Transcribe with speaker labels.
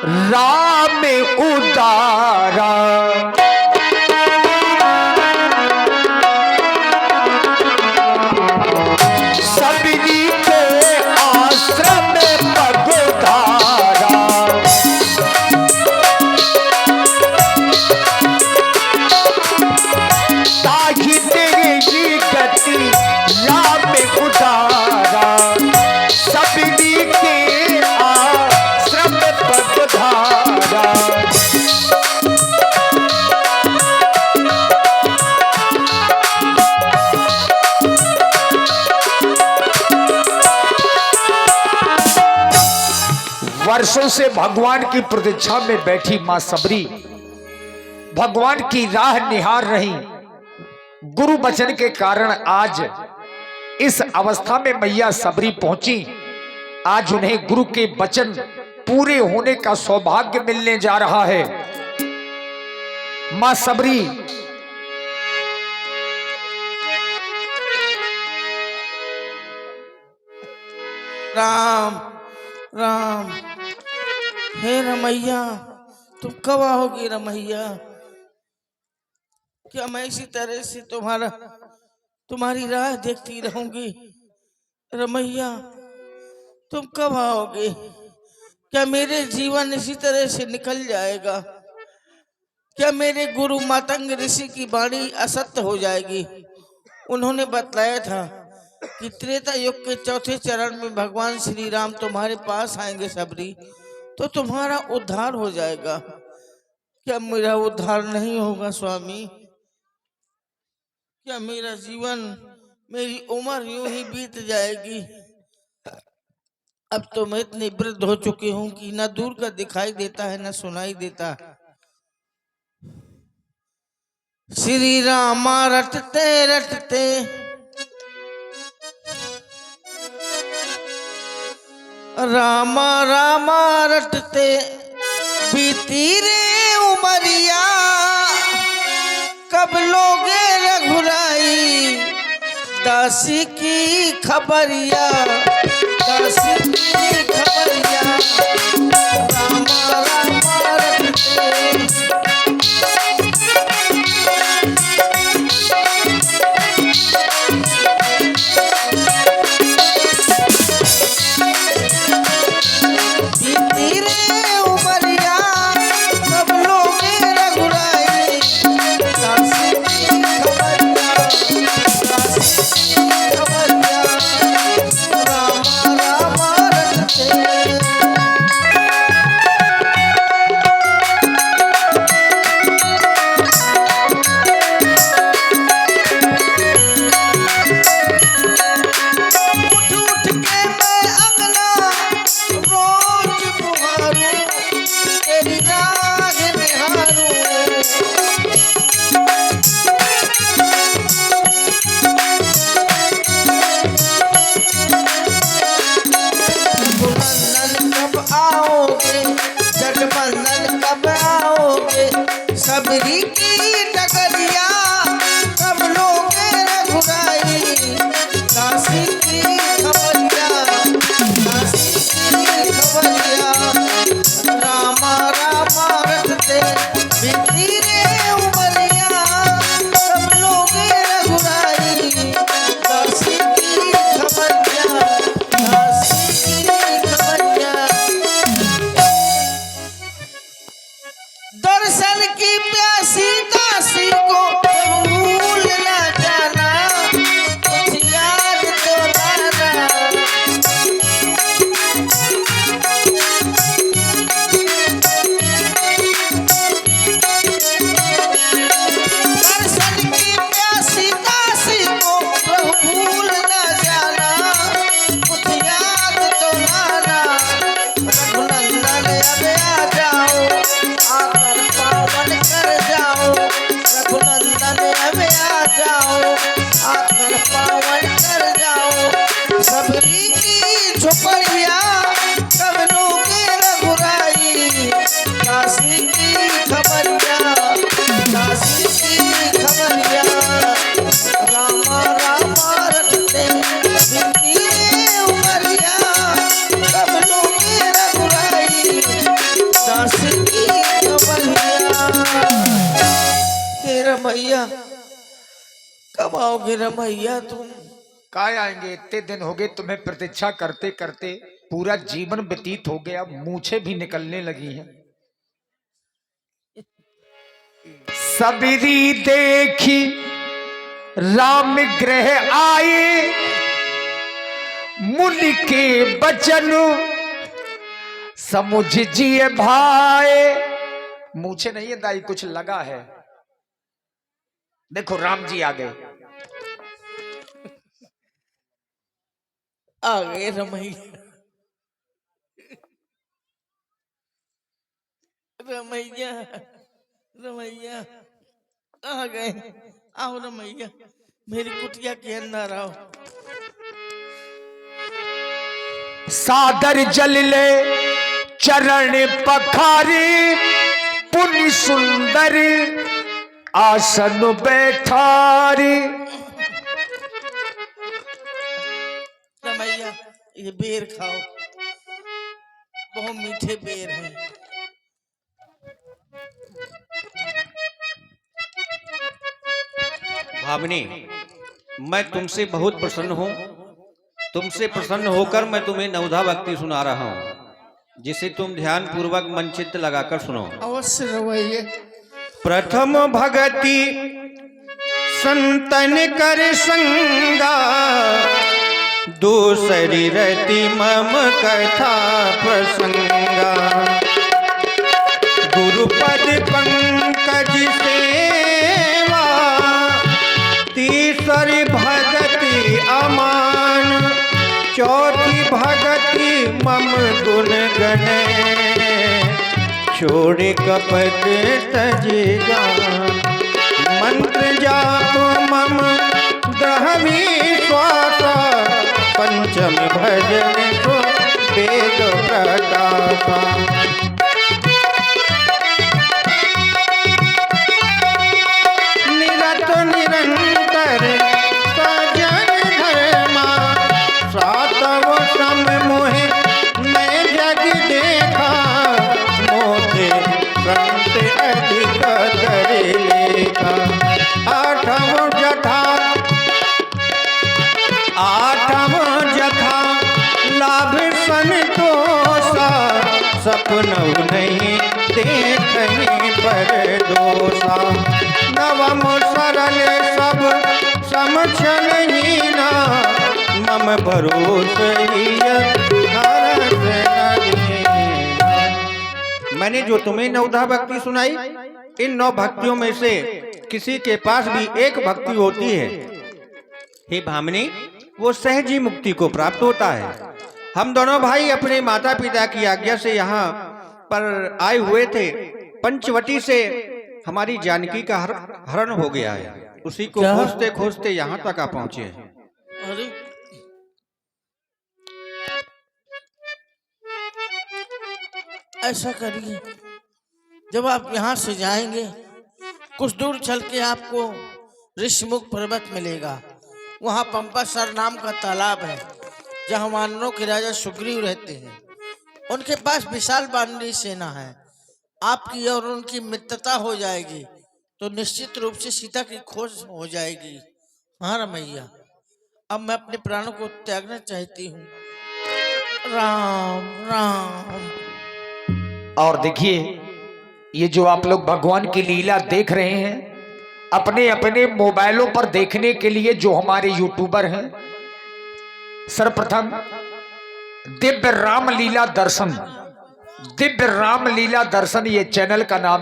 Speaker 1: राम उदारा। सबरी के आश्रम पगधारा। ताकि तेरी गति राम उदारा। सबरी के आश्रम पगधारा। वर्षों से भगवान की प्रतीक्षा में बैठी मां सबरी भगवान की राह निहार रही। गुरु वचन के कारण आज इस अवस्था में मैया सबरी पहुंची। आज उन्हें गुरु के वचन पूरे होने का सौभाग्य मिलने जा रहा है। मां सबरी
Speaker 2: राम राम। हे रमैया, तुम कब आओगी रमैया? क्या मैं इसी तरह से तुम्हारी राह देखती रहूंगी? रमैया, तुम कब आओगे? क्या मेरे जीवन इसी तरह से निकल जाएगा? क्या मेरे गुरु मातंग ऋषि की वाणी असत्य हो जाएगी? उन्होंने बतलाया था कि त्रेता युग के चौथे चरण में भगवान श्री राम तुम्हारे पास आएंगे सबरी, तो तुम्हारा उद्धार हो जाएगा। क्या मेरा उद्धार नहीं होगा स्वामी? क्या मेरा जीवन, मेरी उम्र यूं ही बीत जाएगी? अब तो मैं इतनी वृद्ध हो चुकी हूं कि न दूर का दिखाई देता है न सुनाई देता। श्री रामा रटते रटते रामा रामा रटते बीती रे उमरिया। कब लोगे रघुराई दासी की खबरिया, दासी की खबरिया। रामा रामा रटते सबरी की डगरिया। कब लोगे रघुराई दासी की खबरिया, दासी की खबरिया। रामा रामा रटते बीती रे उमरिया। कब लोगे रघुराई दासी की खबरिया, दासी की खबरिया। दर्शन की प्यासी दासी को भूल न जाना, कुछ याद तो लाना। दर्शन की प्यासी दासी को भूल न जाना, कुछ याद तो लाना। रघुनंदन अब आ जाओ, आकर पावन कर जाओ। रमैया कब आओगे रमैया तुम?
Speaker 1: काय आएंगे, इतने दिन हो गए तुम्हें प्रतीक्षा करते करते, पूरा जीवन व्यतीत हो गया, मूछें भी निकलने लगी हैं। सबरी देखी राम ग्रह आए, मुनि के बचन समुझ जिए भाई। मूछे नहीं है दाई, कुछ लगा है। देखो राम जी आ गए।
Speaker 2: आ गए रमैया। रमैया रमैया आ गए। आओ रमैया, मेरी कुटिया के अंदर आओ।
Speaker 1: सादर जल ले चरण पखारी, पुनि सुंदर आसन बैठारी।
Speaker 2: रमैया ये बेर खाओ, बहुत मीठे बेर हैं।
Speaker 3: भामिनी, मैं तुमसे बहुत प्रसन्न हूँ। तुमसे प्रसन्न होकर मैं तुम्हें नवधा भक्ति सुना रहा हूँ, जिसे तुम ध्यान पूर्वक मन चित्त लगाकर सुनो।
Speaker 2: अवश्य रमैया।
Speaker 3: प्रथम भगति संतन कर संगा, दूसरी रति मम कथा प्रसंगा। गुरुपद पंकज सेवा, तीसरी भगति अमान, चौथी भगति मम गुण गणे। छोड़े कपट तज जान, मंत्र जाप मम दहमी श्वासा। पंचम भजन सो वेद प्रकाशा। निरत निरंतर सजन धर्मा, सातव सम मोहे मैं जग देखा। मोहे संत अधिक करे लेखा। आठव जथा लाभ संतोषा, सपनौ नहीं देखहीं पर दोषा। नवम सरल सब समझन हीना, मम भरोस मैंने जो तुम्हें नवधा भक्ति सुनाई, इन 9 भक्तियों में से किसी के पास भी एक भक्ति होती है, हे भामिनी, वो सहज ही मुक्ति को प्राप्त होता है। हम दोनों भाई अपने माता पिता की आज्ञा से यहाँ पर आए हुए थे। पंचवटी से हमारी जानकी का हरण हो गया है, उसी को खोजते खोजते यहाँ तक आ पहुंचे हैं।
Speaker 2: अरे ऐसा करिए, जब आप यहाँ से जाएंगे कुछ दूर चल के आपको ऋषिमुख पर्वत मिलेगा। वहाँ पंपासर नाम का तालाब है, जहाँ वानरों के राजा सुग्रीव रहते हैं। उनके पास विशाल वानरी सेना है। आपकी और उनकी मित्रता हो जाएगी तो निश्चित रूप से सीता की खोज हो जाएगी। हाँ रमैया, अब मैं अपने प्राणों को त्यागना चाहती हूँ। राम राम।
Speaker 1: और देखिए, ये जो आप लोग भगवान की लीला देख रहे हैं, अपने अपने मोबाइलों पर देखने के लिए जो हमारे यूट्यूबर हैं, सर्वप्रथम दिव्य राम लीला दर्शन, दिव्य राम लीला दर्शन ये चैनल का नाम